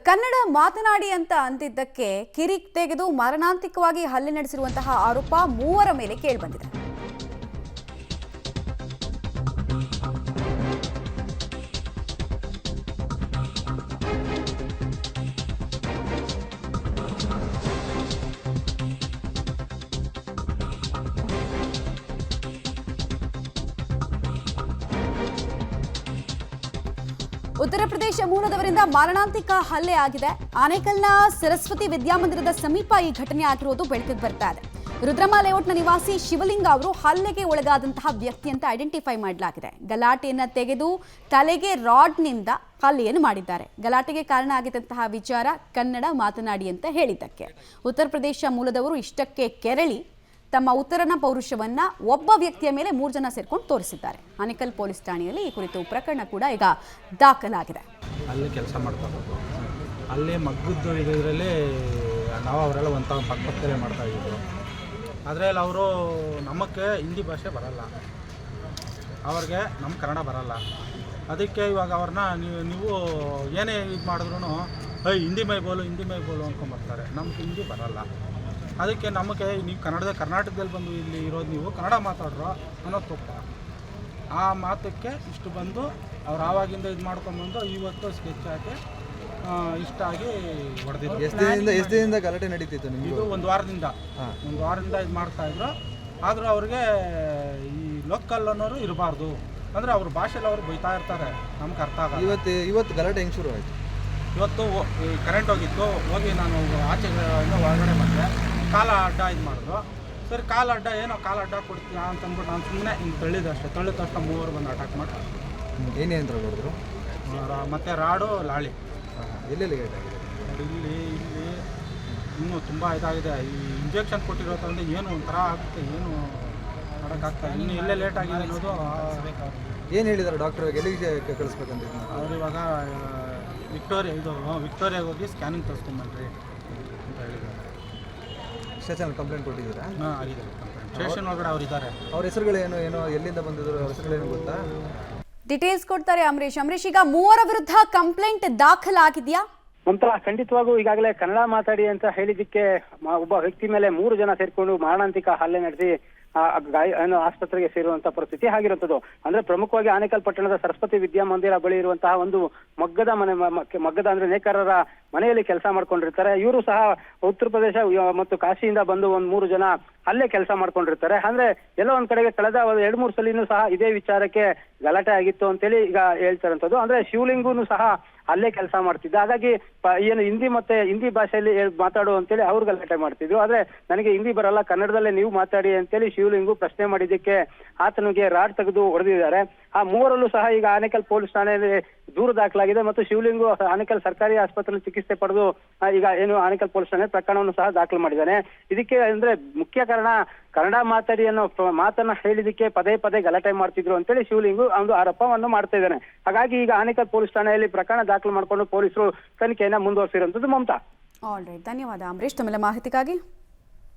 ಕನ್ನಡ ಮಾತನಾಡಿ ಅಂತ ಅಂತಿದ್ದಕ್ಕೆ ಕಿರಿಕ್ ತೆಗೆದು ಮಾರಣಾಂತಿಕವಾಗಿ ಹಲ್ಲೆ ನಡೆಸಿರುವಂತಹ ಆರೋಪ ಮೂವರ ಮೇಲೆ ಕೇಳಿಬಂದಿದೆ. ಉತ್ತರ ಪ್ರದೇಶ ಮೂಲದವರಿಂದ ಮಾರಣಾಂತಿಕ ಹಲ್ಲೆ ಆಗಿದೆ. ಆನೇಕಲ್ನ ಸರಸ್ವತಿ ವಿದ್ಯಾಮಂದಿರದ ಸಮೀಪ ಈ ಘಟನೆ ಆಗಿರುವುದು ಬೆಳಕಿಗೆ ಬರ್ತಾ ಇದೆ. ರುದ್ರಮ ಲೇಔಟ್ನ ನಿವಾಸಿ ಶಿವಲಿಂಗ ಅವರು ಹಲ್ಲೆಗೆ ಒಳಗಾದಂತಹ ವ್ಯಕ್ತಿ ಅಂತ ಐಡೆಂಟಿಫೈ ಮಾಡಲಾಗಿದೆ. ಗಲಾಟೆಯನ್ನು ತೆಗೆದು ತಲೆಗೆ ರಾಡ್ನಿಂದ ಹಲ್ಲೆಯನ್ನು ಮಾಡಿದ್ದಾರೆ. ಗಲಾಟೆಗೆ ಕಾರಣ ಆಗಿದ್ದಂತಹ ವಿಚಾರ ಕನ್ನಡ ಮಾತನಾಡಿ ಅಂತ ಹೇಳಿದ್ದಕ್ಕೆ ಉತ್ತರ ಪ್ರದೇಶ ಮೂಲದವರು ಇಷ್ಟಕ್ಕೆ ಕೆರಳಿ ತಮ್ಮ ಉತ್ತರನ ಪೌರುಷವನ್ನ ಒಬ್ಬ ವ್ಯಕ್ತಿಯ ಮೇಲೆ 3 ಜನ ಸೇರ್ಕೊಂಡು ತೋರಿಸಿದ್ದಾರೆ. ಆನೇಕಲ್ ಪೊಲೀಸ್ ಠಾಣೆಯಲ್ಲಿ ಈ ಕುರಿತು ಪ್ರಕರಣ ಕೂಡ ಈಗ ದಾಖಲಾಗಿದೆ. ಅಲ್ಲಿ ಕೆಲಸ ಮಾಡ್ತಾರೆ, ಅಲ್ಲಿ ಮಗ್ಗದ್ದು ಇದರಲ್ಲಿ ನಾವು ಅವರೆಲ್ಲ ಒಂದು ಪಕ್ಕದಲ್ಲೇ ಮಾಡ್ತಾ ಇದ್ರು. ಅದರಲ್ಲಿ ಅವರು ನಮಗೆ ಹಿಂದಿ ಭಾಷೆ ಬರಲ್ಲ, ಅವ್ರಿಗೆ ನಮ್ಮ ಕನ್ನಡ ಬರಲ್ಲ. ಅದಕ್ಕೆ ಇವಾಗ ಅವ್ರನ್ನ ನೀವು ಏನೇ ಇದು ಮಾಡಿದ್ರು ಹಿಂದಿ ಮೈ ಬೋಲು ಅಂದ್ಕೊಂಬರ್ತಾರೆ. ನಮ್ಗೆ ಹಿಂದಿ ಬರಲ್ಲ. ಅದಕ್ಕೆ ನಮಗೆ ನೀವು ಕರ್ನಾಟಕದಲ್ಲಿ ಬಂದು ಇಲ್ಲಿ ಇರೋದು, ನೀವು ಕನ್ನಡ ಮಾತಾಡ್ರೋ ಅನ್ನೋದು ತಪ್ಪ. ಆ ಮಾತಕ್ಕೆ ಇಷ್ಟು ಬಂದು ಅವ್ರು ಆವಾಗಿಂದ ಇದು ಮಾಡ್ಕೊಂಬಂದು ಇವತ್ತು ಸ್ಕೆಚ್ ಹಾಕಿ ಇಷ್ಟ ಆಗಿ ಹೊಡೆದಿದ್ದು. ಎಷ್ಟು ದಿನದಿಂದ ಗಲಾಟೆ ನಡೀತಿತ್ತು ನಿಮಗೆ? ಇದು ಒಂದು ವಾರದಿಂದ ಇದು ಮಾಡ್ತಾಯಿದ್ರು. ಆದರೂ ಅವ್ರಿಗೆ ಈ ಲೋಕಲ್ ಅನ್ನೋರು ಇರಬಾರ್ದು, ಅಂದರೆ ಅವ್ರ ಭಾಷೆಯಲ್ಲಿ ಅವರು ಬೈತಾ ಇರ್ತಾರೆ, ನಮ್ಗೆ ಅರ್ಥ ಆಗಲ್ಲ. ಇವತ್ತು ಗಲಾಟೆ ಹೆಂಗೆ ಶುರು ಆಯಿತು? ಇವತ್ತು ಕರೆಂಟ್ ಹೋಗಿತ್ತು, ಹೋಗಿ ನಾನು ಆಚೆ ಒಳಗಡೆ ಬಂದೆ. ಕಾಲ ಅಡ್ಡ ಇದು ಮಾಡಿದ್ರು. ಸರಿ ಕಾಲ ಅಡ್ಡ ಕೊಡ್ತೀಯ ಅಂತಂದ್ಬಿಟ್ಟು ನಾನು ಸುಮ್ಮನೆ ಹಿಂಗೆ ತಳ್ಳಿದ ತಕ್ಷಣ ಮೂವರು ಬಂದು ಅಟ್ಯಾಕ್ ಮಾಡಿ ಏನೇನು ಹೊಡೆದ್ರು? ಮತ್ತು ರಾಡು ಲಾಳಿ ಎಲ್ಲೆಲ್ಲಿ ಲೇಟ್ ಆಗಿದೆ? ಇಲ್ಲಿ ಇನ್ನೂ ತುಂಬ ಇದಾಗಿದೆ. ಈ ಇಂಜೆಕ್ಷನ್ ಕೊಟ್ಟಿರೋದ್ರಿಂದ ಏನು ಒಂಥರ ಆಗುತ್ತೆ, ಏನು ಮಾಡೋಕ್ಕಾಗ್ತದೆ. ಇನ್ನು ಎಲ್ಲೇ ಲೇಟ್ ಆಗಿದೆ ಅನ್ನೋದು. ಏನು ಹೇಳಿದ್ದಾರೆ ಡಾಕ್ಟ್ರ್? ಎಲ್ಲಿಗೆ ಕಳಿಸ್ಬೇಕಂತ ಅವ್ರು ಇವಾಗ ವಿಕ್ಟೋರಿಯಾಗೆ ಹೋಗಿ ಸ್ಕ್ಯಾನಿಂಗ್ ತರಿಸ್ಕೊಂಬನ್ರಿ ಅಂತ ಹೇಳಿದ್ದಾರೆ. ಸ್ಟೇಷನ್ ಕಂಪ್ಲೇಂಟ್ ಕೊಟ್ಟಿದ್ದೀರಾ? ಹಾಂ, ಆಗಿದೆ. ಸ್ಟೇಷನ್ ಒಳಗಡೆ ಅವ್ರು ಇದ್ದಾರೆ. ಅವ್ರ ಹೆಸರುಗಳೇನು, ಎಲ್ಲಿಂದ ಬಂದಿದ್ರು, ಅವ್ರ ಹೆಸರುಗಳೇನು ಗೊತ್ತಾ? ಡೀಟೇಲ್ಸ್ ಕೊಡ್ತಾರೆ ಅಮರೀಶ್. ಈಗ ಮೂವರ ವಿರುದ್ಧ ಕಂಪ್ಲೇಂಟ್ ದಾಖಲಾಗಿದೆಯಾ? ಮಮತಾ, ಖಂಡಿತವಾಗೂ ಈಗಾಗಲೇ ಕನ್ನಡ ಮಾತಾಡಿ ಅಂತ ಹೇಳಿದ್ದಕ್ಕೆ ಒಬ್ಬ ವ್ಯಕ್ತಿ ಮೇಲೆ 3 ಜನ ಸೇರ್ಕೊಂಡು ಮಾರಣಾಂತಿಕ ಹಲ್ಲೆ ನಡೆಸಿ ಆಸ್ಪತ್ರೆಗೆ ಸೇರುವಂತಹ ಪರಿಸ್ಥಿತಿ ಆಗಿರುತ್ತದೆ. ಅಂದ್ರೆ ಪ್ರಮುಖವಾಗಿ ಆನೇಕಲ್ ಪಟ್ಟಣದ ಸರಸ್ವತಿ ವಿದ್ಯಾಮಂದಿರ ಬಳಿ ಇರುವಂತಹ ಒಂದು ಮಗ್ಗದ ಅಂದ್ರೆ ನೇಕಾರರ ಮನೆಯಲ್ಲಿ ಕೆಲಸ ಮಾಡ್ಕೊಂಡಿರ್ತಾರೆ. ಇವರು ಸಹ ಉತ್ತರ ಪ್ರದೇಶ ಮತ್ತು ಕಾಶಿಯಿಂದ ಬಂದು 3 ಜನ ಅಲ್ಲೇ ಕೆಲಸ ಮಾಡ್ಕೊಂಡಿರ್ತಾರೆ. ಅಂದ್ರೆ ಎಲ್ಲ ಒಂದ್ ಕಡೆಗೆ ಕಳೆದ 2-3 ಸಲಿನೂ ಸಹ ಇದೇ ವಿಚಾರಕ್ಕೆ ಗಲಾಟೆ ಆಗಿತ್ತು ಅಂತೇಳಿ ಈಗ ಹೇಳ್ತಾರಂಥದ್ದು. ಅಂದ್ರೆ ಶಿವಲಿಂಗೂನು ಸಹ ಅಲ್ಲೇ ಕೆಲಸ ಮಾಡ್ತಿದ್ದ. ಹಾಗಾಗಿ ಏನು ಹಿಂದಿ ಭಾಷೆಯಲ್ಲಿ ಮಾತಾಡು ಅಂತೇಳಿ ಅವ್ರು ಗಲಾಟೆ ಮಾಡ್ತಿದ್ರು. ಆದ್ರೆ ನನಗೆ ಹಿಂದಿ ಬರಲ್ಲ, ಕನ್ನಡದಲ್ಲೇ ನೀವು ಮಾತಾಡಿ ಅಂತೇಳಿ ಶಿವಲಿಂಗು ಪ್ರಶ್ನೆ ಮಾಡಿದ್ದಕ್ಕೆ ಆತನಿಗೆ ರಾಡ್ ತೆಗೆದು ಹೊಡೆದಿದ್ದಾರೆ. ಆ ಮೂವರಲ್ಲೂ ಸಹ ಈಗ ಆನೇಕಲ್ ಪೊಲೀಸ್ ಠಾಣೆಯಲ್ಲಿ ದೂರು ದಾಖಲಾಗಿದೆ ಮತ್ತು ಶಿವಲಿಂಗು ಆನೇಕಲ್ ಸರ್ಕಾರಿ ಆಸ್ಪತ್ರೆಯಲ್ಲಿ ಚಿಕಿತ್ಸೆ ಪಡೆದು ಈಗ ಏನು ಆನೇಕಲ್ ಪೊಲೀಸ್ ಠಾಣೆ ಪ್ರಕರಣವನ್ನು ಸಹ ದಾಖಲು ಮಾಡಿದ್ದಾನೆ. ಇದಕ್ಕೆ ಅಂದ್ರೆ ಮುಖ್ಯ ಕಾರಣ ಕನ್ನಡ ಮಾತಾಡಿ ಅನ್ನೋ ಮಾತನ್ನ ಹೇಳಿದಕ್ಕೆ ಪದೇ ಗಲಾಟೆ ಮಾಡ್ತಿದ್ರು ಅಂತೇಳಿ ಶಿವಲಿಂಗು ಒಂದು ಆರೋಪವನ್ನು ಮಾಡ್ತಾ ಇದ್ದಾನೆ. ಹಾಗಾಗಿ ಈಗ ಆನೇಕಲ್ ಪೊಲೀಸ್ ಠಾಣೆಯಲ್ಲಿ ಪ್ರಕರಣ ದಾಖಲು ಮಾಡಿಕೊಂಡು ಪೊಲೀಸರು ತನಿಖೆಯನ್ನ ಮುಂದುವರಿಸಿರುವಂತದ್ದು. ಮಮತಾ, ಆಲ್ ರೈಟ್, ಧನ್ಯವಾದ ಅಮರೀಶ್ ತಮ್ಮೆಲ್ಲ ಮಾಹಿತಿಗಾಗಿ.